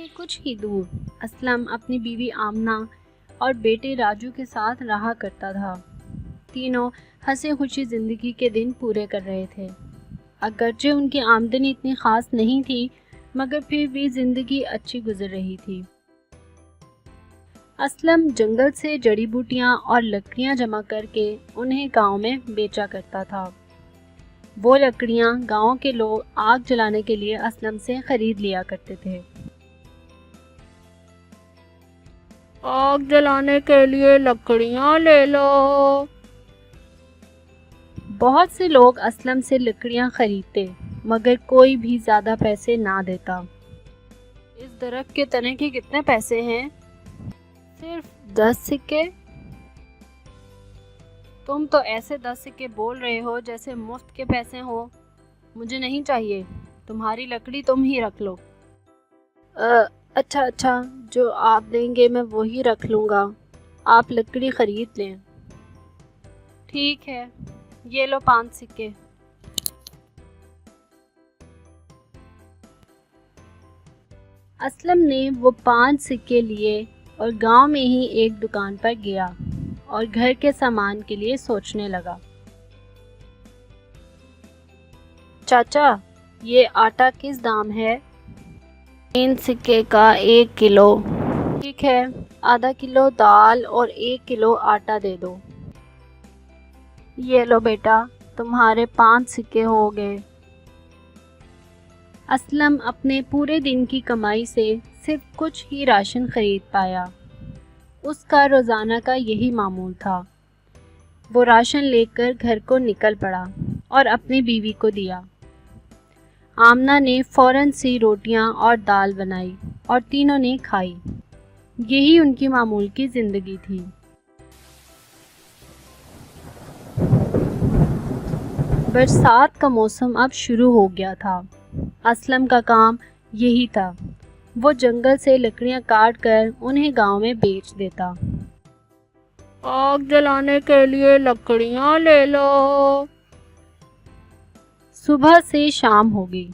سے کچھ ہی دور اسلم اپنی بیوی آمنہ اور بیٹے راجو کے ساتھ رہا کرتا تھا۔ تینوں ہنسی خوشی زندگی کے دن پورے کر رہے تھے۔ اگرچہ ان کی آمدنی اتنی خاص نہیں تھی مگر پھر بھی زندگی اچھی گزر رہی تھی۔ اسلم جنگل سے جڑی بوٹیاں اور لکڑیاں جمع کر کے انہیں گاؤں میں بیچا کرتا تھا۔ وہ لکڑیاں گاؤں کے لوگ آگ جلانے کے لیے اسلم سے خرید لیا کرتے تھے۔ آگ جلانے کے لیے لکڑیاں لے لو۔ بہت سے لوگ اسلم سے لکڑیاں خریدتے مگر کوئی بھی زیادہ پیسے نہ دیتا۔ اس درخت کے تنے کے کتنے پیسے ہیں؟ صرف 10 سکے؟ تم تو ایسے 10 سکے بول رہے ہو جیسے مفت کے پیسے ہوں۔ مجھے نہیں چاہیے، تمہاری لکڑی تم ہی رکھ لو۔ اچھا، جو آپ دیں گے میں وہی رکھ لوں گا، آپ لکڑی خرید لیں۔ ٹھیک ہے، یہ لو 5 سکے۔ اسلم نے وہ 5 سکے لیے اور گاؤں میں ہی ایک دکان پر گیا اور گھر کے سامان کے لیے سوچنے لگا۔ چاچا، یہ آٹا کس دام ہے؟ 3 سکے کا 1 کلو۔ ٹھیک ہے، آدھا کلو دال اور 1 کلو آٹا دے دو۔ یہ لو بیٹا، تمہارے 5 سکے ہو گئے۔ اسلم اپنے پورے دن کی کمائی سے صرف کچھ ہی راشن خرید پایا۔ اس کا روزانہ کا یہی معمول تھا۔ وہ راشن لے کر گھر کو نکل پڑا اور اپنی بیوی کو دیا۔ آمنہ نے فوراً سی روٹیاں اور دال بنائی اور تینوں نے کھائی۔ یہی ان کی معمول کی زندگی تھی۔ برسات کا موسم اب شروع ہو گیا تھا۔ اسلم کا کام یہی تھا، وہ جنگل سے لکڑیاں کاٹ کر انہیں گاؤں میں بیچ دیتا۔ آگ جلانے کے لیے لکڑیاں لے لو۔ صبح سے شام ہو گئی،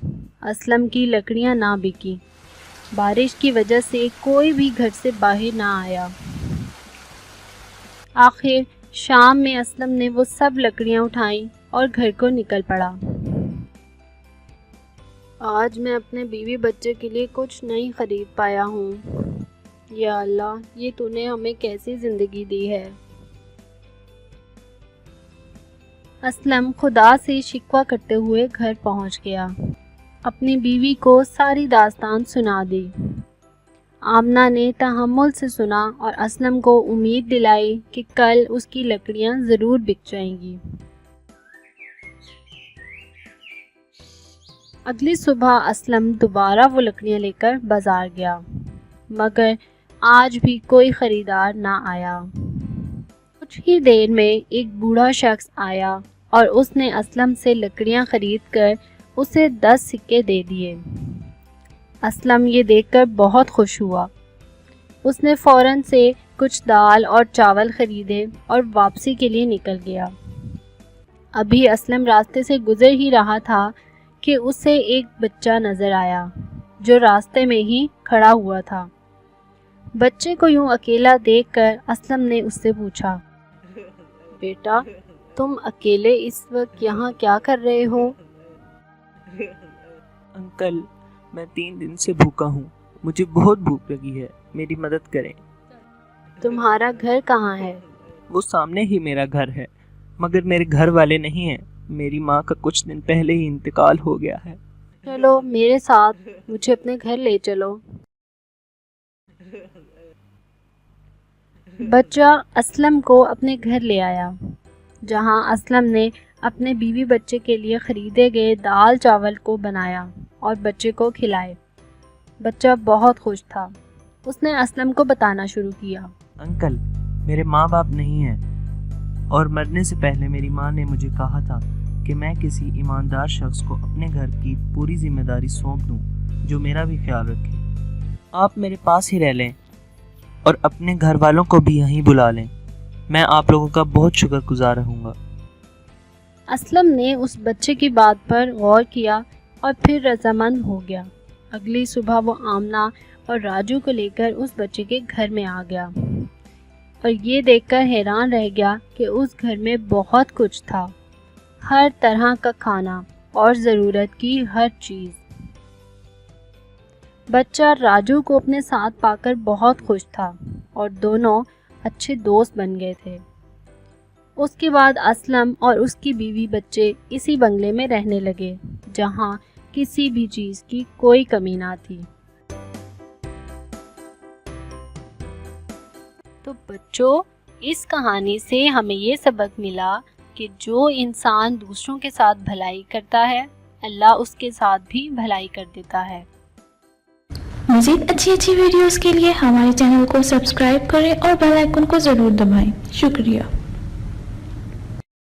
اسلم کی لکڑیاں نہ بکی۔ بارش کی وجہ سے کوئی بھی گھر سے باہر نہ آیا۔ آخر شام میں اسلم نے وہ سب لکڑیاں اٹھائیں اور گھر کو نکل پڑا۔ آج میں اپنے بیوی بچے کے لیے کچھ نہیں خرید پایا ہوں۔ یا اللہ، یہ تو نے ہمیں کیسی زندگی دی ہے۔ اسلم خدا سے شکوہ کرتے ہوئے گھر پہنچ گیا۔ اپنی بیوی کو ساری داستان سنا دی۔ آمنہ نے تحمل سے سنا اور اسلم کو امید دلائی کہ کل اس کی لکڑیاں ضرور بک جائیں گی۔ اگلی صبح اسلم دوبارہ وہ لکڑیاں لے کر بازار گیا مگر آج بھی کوئی خریدار نہ آیا۔ کچھ ہی دیر میں ایک بوڑھا شخص آیا اور اس نے اسلم سے لکڑیاں خرید کر اسے 10 سکے دے دیے۔ اسلم یہ دیکھ کر بہت خوش ہوا۔ اس نے فوراً سے کچھ دال اور چاول خریدے اور واپسی کے لیے نکل گیا۔ ابھی اسلم راستے سے گزر ہی رہا تھا کہ اسے ایک بچہ نظر آیا جو راستے میں ہی کھڑا ہوا تھا۔ بچے کو یوں اکیلا دیکھ کر اسلم نے اس سے پوچھا، بیٹا، تم اکیلے اس وقت یہاں کیا کر رہے ہو؟ انکل، میں 3 دن سے بھوکا ہوں، مجھے بہت بھوک لگی ہے، میری مدد کریں۔ تمہارا گھر کہاں ہے؟ وہ سامنے ہی میرا گھر ہے مگر میرے گھر والے نہیں ہیں، میری ماں کا کچھ دن پہلے ہی انتقال ہو گیا ہے۔ چلو میرے ساتھ، مجھے اپنے گھر لے چلو۔ بچہ اسلم کو اپنے گھر لے آیا جہاں اسلم نے اپنے بیوی بچے کے لیے خریدے گئے دال چاول کو بنایا اور بچے کو کھلائے۔ بچہ بہت خوش تھا۔ اس نے اسلم کو بتانا شروع کیا، انکل، میرے ماں باپ نہیں ہیں اور مرنے سے پہلے میری ماں نے مجھے کہا تھا کہ میں کسی ایماندار شخص کو اپنے گھر کی پوری ذمہ داری سونپ دوں جو میرا بھی خیال رکھے۔ آپ میرے پاس ہی رہ لیں اور اپنے گھر والوں کو بھی یہیں بلا لیں، میں آپ لوگوں کا بہت شکر گزار رہوں گا۔ اسلم نے اس بچے کی بات پر غور کیا اور پھر رضامند ہو گیا۔ اگلی صبح وہ آمنہ اور راجو کو لے کر اس بچے کے گھر میں آ گیا اور یہ دیکھ کر حیران رہ گیا کہ اس گھر میں بہت کچھ تھا، ہر طرح کا کھانا اور ضرورت کی ہر چیز۔ بچہ راجو کو اپنے ساتھ پا کر بہت خوش تھا اور دونوں اچھے دوست بن گئے تھے۔ اس کے بعد اسلم اور اس کی بیوی بچے اسی بنگلے میں رہنے لگے جہاں کسی بھی چیز کی کوئی کمی نہ تھی۔ تو بچوں، اس کہانی سے ہمیں یہ سبق ملا کہ جو انسان دوسروں کے ساتھ بھلائی کرتا ہے، اللہ اس کے ساتھ بھی بھلائی کر دیتا ہے۔ مزید اچھی ویڈیوز کے لیے ہمارے چینل کو سبسکرائب کریں اور بیل آئیکن کو ضرور دبائیں۔ شکریہ۔